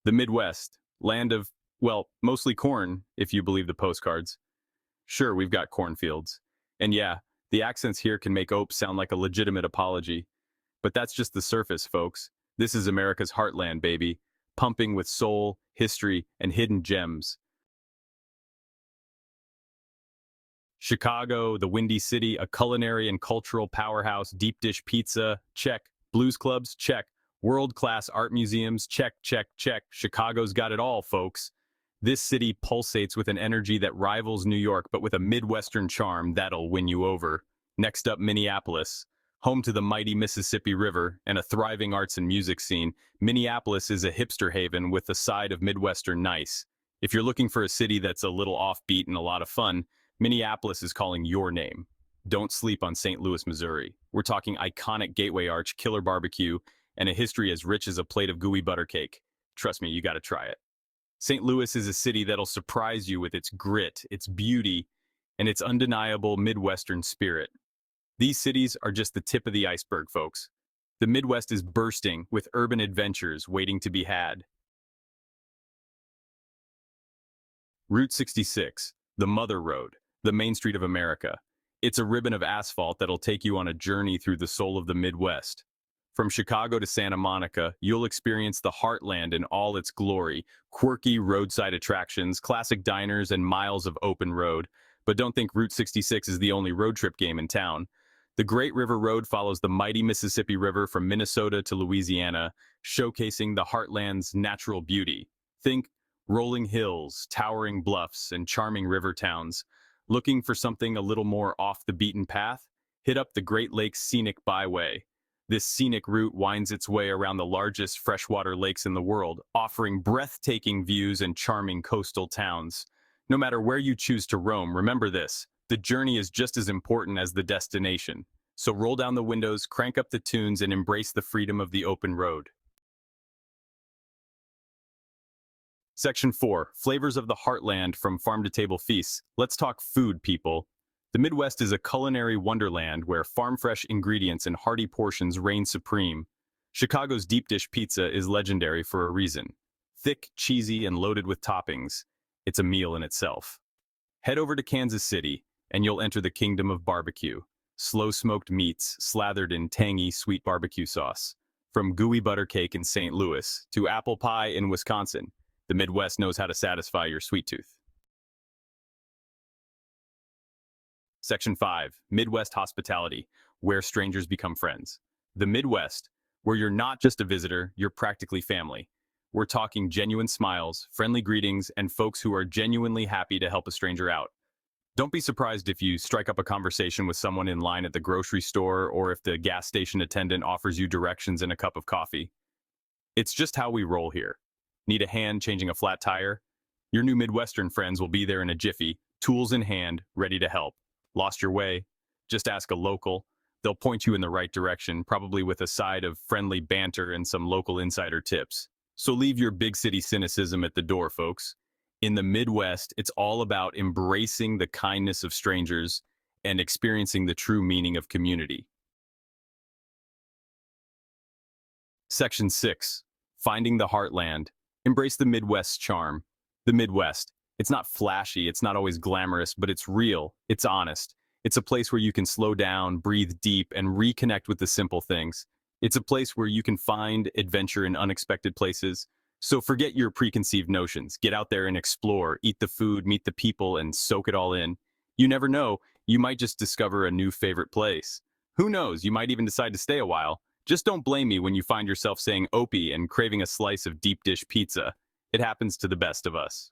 The Midwest, land of, well, mostly corn, if you believe the postcards. Sure, we've got cornfields. And yeah, the accents here can make Ope sound like a legitimate apology. But that's just the surface, folks. This is America's heartland, baby, pumping with soul, history, and hidden gems. Chicago, the Windy City, a culinary and cultural powerhouse, deep dish pizza, check. Blues clubs, check. World-class art museums, check, check, check. Chicago's got it all, folks. This city pulsates with an energy that rivals New York, but with a Midwestern charm that'll win you over. Next up, Minneapolis. Home to the mighty Mississippi River and a thriving arts and music scene, Minneapolis is a hipster haven with a side of Midwestern nice. If you're looking for a city that's a little offbeat and a lot of fun, Minneapolis is calling your name. Don't sleep on St. Louis, Missouri. We're talking iconic Gateway Arch, killer barbecue, and a history as rich as a plate of gooey butter cake. Trust me, you gotta try it. St. Louis is a city that'll surprise you with its grit, its beauty, and its undeniable Midwestern spirit. These cities are just the tip of the iceberg, folks. The Midwest is bursting with urban adventures waiting to be had. Route 66, the Mother Road, the Main Street of America. It's a ribbon of asphalt that'll take you on a journey through the soul of the Midwest. From Chicago to Santa Monica, you'll experience the Heartland in all its glory, quirky roadside attractions, classic diners, and miles of open road. But don't think Route 66 is the only road trip game in town. The Great River Road follows the mighty Mississippi River from Minnesota to Louisiana, showcasing the Heartland's natural beauty. Think rolling hills, towering bluffs, and charming river towns. Looking for something a little more off the beaten path? Hit up the Great Lakes Scenic Byway. This scenic route winds its way around the largest freshwater lakes in the world, offering breathtaking views and charming coastal towns. No matter where you choose to roam, remember this: the journey is just as important as the destination. So roll down the windows, crank up the tunes, and embrace the freedom of the open road. Section 4, Flavors of the Heartland from Farm to Table Feasts. Let's talk food, people. The Midwest is a culinary wonderland where farm-fresh ingredients and hearty portions reign supreme. Chicago's deep dish pizza is legendary for a reason. Thick, cheesy, and loaded with toppings. It's a meal in itself. Head over to Kansas City, and you'll enter the kingdom of barbecue. Slow-smoked meats slathered in tangy, sweet barbecue sauce. From gooey butter cake in St. Louis to apple pie in Wisconsin, the Midwest knows how to satisfy your sweet tooth. Section 5, Midwest Hospitality, where strangers become friends. The Midwest, where you're not just a visitor, you're practically family. We're talking genuine smiles, friendly greetings, and folks who are genuinely happy to help a stranger out. Don't be surprised if you strike up a conversation with someone in line at the grocery store or if the gas station attendant offers you directions and a cup of coffee. It's just how we roll here. Need a hand changing a flat tire? Your new Midwestern friends will be there in a jiffy, tools in hand, ready to help. Lost your way? Just ask a local. They'll point you in the right direction, probably with a side of friendly banter and some local insider tips. So leave your big city cynicism at the door, folks. In the Midwest, it's all about embracing the kindness of strangers and experiencing the true meaning of community. Section 6, Finding the Heartland. Embrace the Midwest's charm. The Midwest. It's not flashy, it's not always glamorous, but it's real, it's honest. It's a place where you can slow down, breathe deep, and reconnect with the simple things. It's a place where you can find adventure in unexpected places. So forget your preconceived notions. Get out there and explore, eat the food, meet the people, and soak it all in. You never know, you might just discover a new favorite place. Who knows, you might even decide to stay a while. Just don't blame me when you find yourself saying Opie and craving a slice of deep dish pizza. It happens to the best of us.